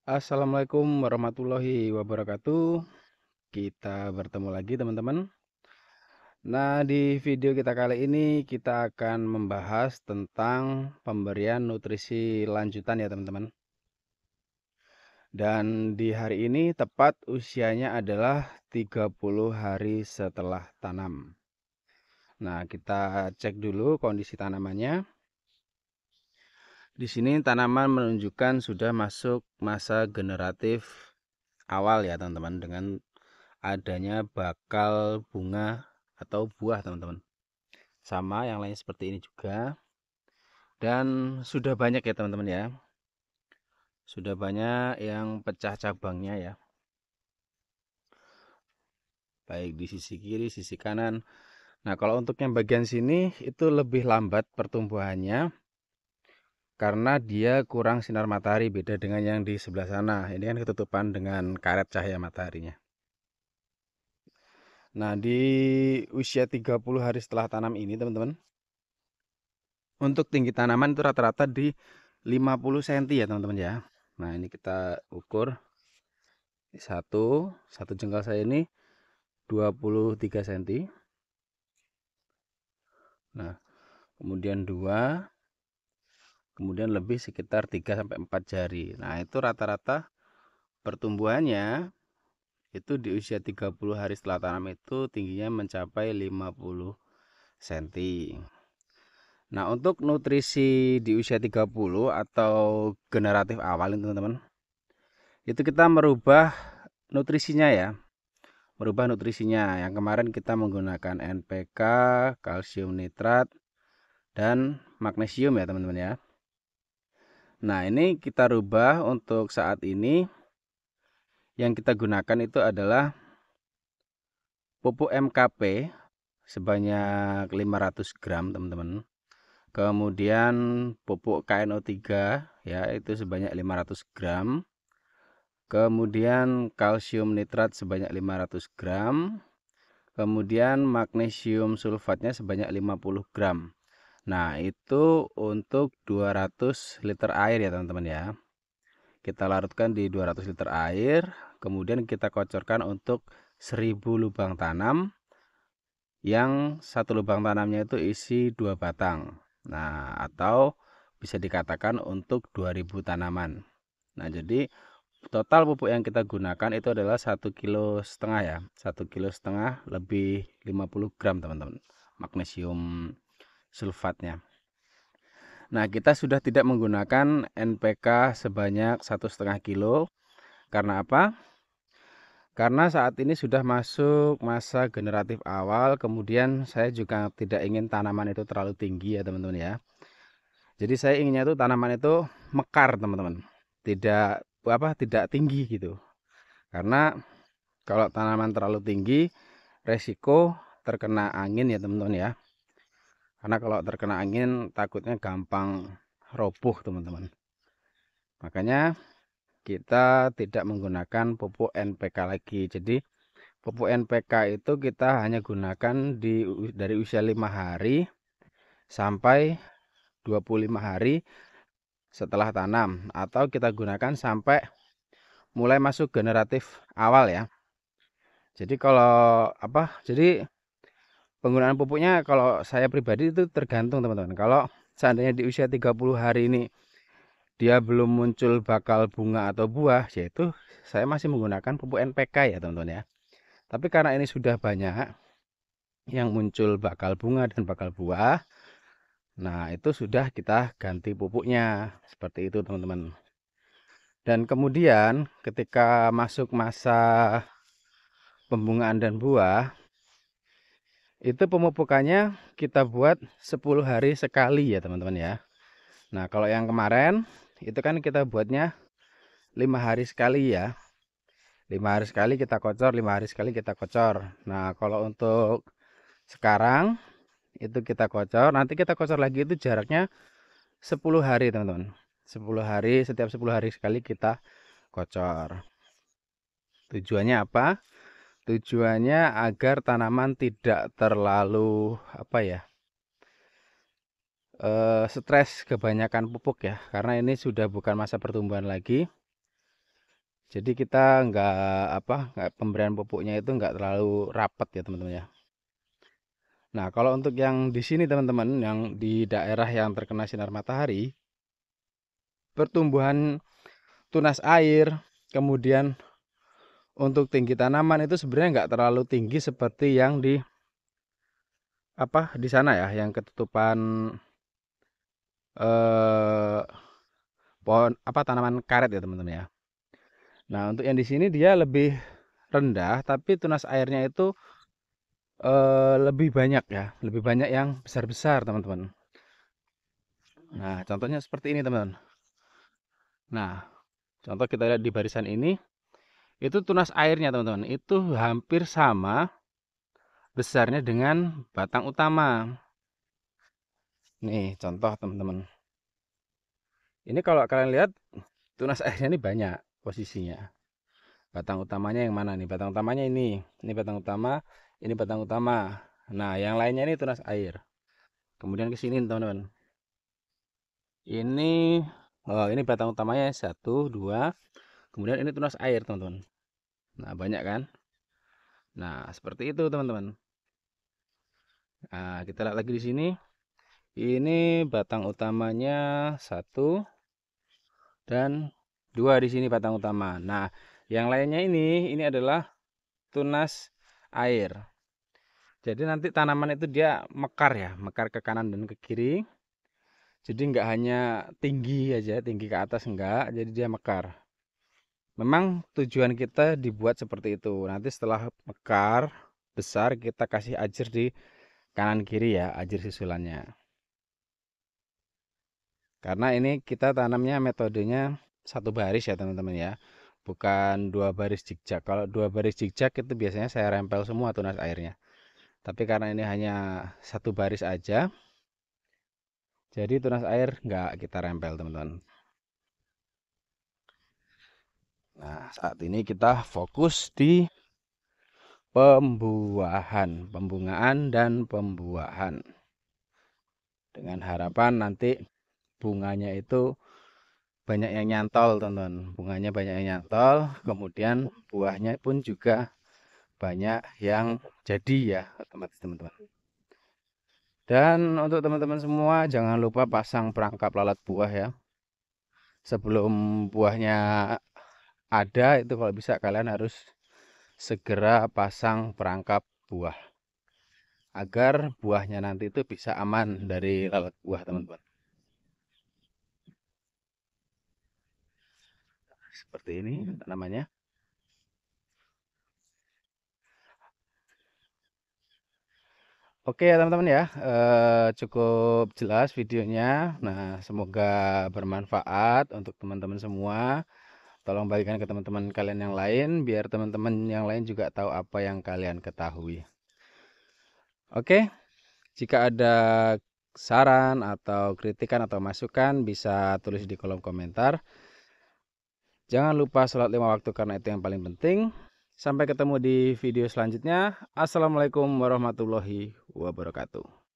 Assalamualaikum warahmatullahi wabarakatuh. Kita bertemu lagi teman-teman. Nah, di video kita kali ini kita akan membahas tentang pemberian nutrisi lanjutan ya teman-teman. Dan di hari ini tepat usianya adalah 30 hari setelah tanam. Nah, kita cek dulu kondisi tanamannya. Di sini tanaman menunjukkan sudah masuk masa generatif awal ya teman-teman, dengan adanya bakal bunga atau buah teman-teman. Sama yang lain seperti ini juga. Dan sudah banyak ya teman-teman ya. Sudah banyak yang pecah cabangnya ya. Baik di sisi kiri, sisi kanan. Nah, kalau untuk yang bagian sini itu lebih lambat pertumbuhannya karena dia kurang sinar matahari, beda dengan yang di sebelah sana. Ini kan ketutupan dengan karet cahaya mataharinya. Nah, di usia 30 hari setelah tanam ini teman-teman, untuk tinggi tanaman itu rata-rata di 50 cm ya teman-teman ya. Nah, ini kita ukur satu jengkal saya ini 23 cm. Nah, kemudian dua, kemudian lebih sekitar 3 sampai 4 jari. Nah, itu rata-rata pertumbuhannya itu di usia 30 hari setelah tanam itu tingginya mencapai 50 cm. Nah, untuk nutrisi di usia 30 atau generatif awal ini teman-teman, itu kita merubah nutrisinya ya. Merubah nutrisinya. Yang kemarin kita menggunakan NPK, kalsium nitrat, dan magnesium ya teman-teman ya. Nah, ini kita rubah untuk saat ini. Yang kita gunakan itu adalah pupuk MKP sebanyak 500 gram teman-teman. Kemudian pupuk KNO3 ya, itu sebanyak 500 gram. Kemudian kalsium nitrat sebanyak 500 gram. Kemudian magnesium sulfatnya sebanyak 50 gram. Nah, itu untuk 200 liter air ya teman-teman ya. Kita larutkan di 200 liter air, kemudian kita kocorkan untuk 1000 lubang tanam, yang satu lubang tanamnya itu isi 2 batang. Nah, atau bisa dikatakan untuk 2000 tanaman. Nah, jadi total pupuk yang kita gunakan itu adalah 1,5 kg ya. 1,5 kg lebih 50 gram teman-teman, magnesium sulfatnya. Nah, kita sudah tidak menggunakan NPK sebanyak 1,5 kg. Karena apa? Karena saat ini sudah masuk masa generatif awal. Kemudian saya juga tidak ingin tanaman itu terlalu tinggi ya teman-teman ya. Jadi saya inginnya itu tanaman itu mekar teman-teman, tidak tinggi gitu. Karena kalau tanaman terlalu tinggi, resiko terkena angin ya teman-teman ya. Karena kalau terkena angin takutnya gampang roboh teman-teman. Makanya kita tidak menggunakan pupuk NPK lagi. Jadi pupuk NPK itu kita hanya gunakan dari usia 5 hari sampai 25 hari setelah tanam, atau kita gunakan sampai mulai masuk generatif awal ya. Jadi kalau jadi penggunaan pupuknya kalau saya pribadi itu tergantung teman-teman. Kalau seandainya di usia 30 hari ini dia belum muncul bakal bunga atau buah, yaitu saya masih menggunakan pupuk NPK ya teman-teman ya. Tapi karena ini sudah banyak yang muncul bakal bunga dan bakal buah, nah itu sudah kita ganti pupuknya seperti itu teman-teman. Dan kemudian ketika masuk masa pembungaan dan buah, itu pemupukannya kita buat 10 hari sekali ya teman-teman ya. Nah, kalau yang kemarin itu kan kita buatnya 5 hari sekali ya. 5 hari sekali kita kocor, 5 hari sekali kita kocor. Nah, kalau untuk sekarang itu kita kocor, nanti kita kocor lagi itu jaraknya 10 hari teman-teman. 10 hari, setiap 10 hari sekali kita kocor. Tujuannya apa? Tujuannya agar tanaman tidak terlalu stres kebanyakan pupuk ya, karena ini sudah bukan masa pertumbuhan lagi. Jadi kita nggak pemberian pupuknya itu nggak terlalu rapat ya teman-teman ya. Nah, kalau untuk yang di sini teman-teman, yang di daerah yang terkena sinar matahari, pertumbuhan tunas air, kemudian untuk tinggi tanaman itu sebenarnya nggak terlalu tinggi seperti yang di sana ya, yang ketutupan eh, pohon tanaman karet ya teman-teman ya. Nah, untuk yang di sini dia lebih rendah, tapi tunas airnya itu lebih banyak ya, lebih banyak yang besar-besar teman-teman. Nah, contohnya seperti ini teman-teman. Nah, contoh kita lihat di barisan ini, itu tunas airnya teman-teman, itu hampir sama besarnya dengan batang utama. Nih, contoh teman-teman. Ini kalau kalian lihat, tunas airnya ini banyak posisinya. Batang utamanya yang mana nih? Batang utamanya ini. Ini batang utama, ini batang utama. Nah, yang lainnya ini tunas air. Kemudian ke sini teman-teman. Ini batang utamanya satu, dua. Kemudian ini tunas air teman-teman. Nah, banyak kan? Nah, seperti itu teman-teman. Nah, kita lihat lagi di sini. Ini batang utamanya satu dan dua di sini batang utama. Nah, yang lainnya ini adalah tunas air. Jadi nanti tanaman itu dia mekar ya, mekar ke kanan dan ke kiri. Jadi nggak hanya tinggi aja, tinggi ke atas enggak, jadi dia mekar. Memang tujuan kita dibuat seperti itu. Nanti setelah mekar besar kita kasih ajir di kanan kiri ya, ajir susulannya. Karena ini kita tanamnya metodenya satu baris ya teman-teman ya. Bukan dua baris zigzag. Kalau dua baris zigzag itu biasanya saya rempel semua tunas airnya. Tapi karena ini hanya satu baris aja, jadi tunas air nggak kita rempel teman-teman. Nah, saat ini kita fokus di pembuahan, pembungaan dan pembuahan. Dengan harapan nanti bunganya itu banyak yang nyantol, teman-teman. Bunganya banyak yang nyantol, kemudian buahnya pun juga banyak yang jadi ya, otomatis teman-teman. Dan untuk teman-teman semua, jangan lupa pasang perangkap lalat buah ya. Sebelum buahnya ada, itu kalau bisa kalian harus segera pasang perangkap buah. Agar buahnya nanti itu bisa aman dari lalat buah, teman-teman. Seperti ini namanya. Oke ya teman-teman ya, cukup jelas videonya. Nah, semoga bermanfaat untuk teman-teman semua. Tolong bagikan ke teman-teman kalian yang lain, biar teman-teman yang lain juga tahu apa yang kalian ketahui. Oke, jika ada saran atau kritikan atau masukan, bisa tulis di kolom komentar. Jangan lupa sholat 5 waktu karena itu yang paling penting. Sampai ketemu di video selanjutnya. Assalamualaikum warahmatullahi wabarakatuh.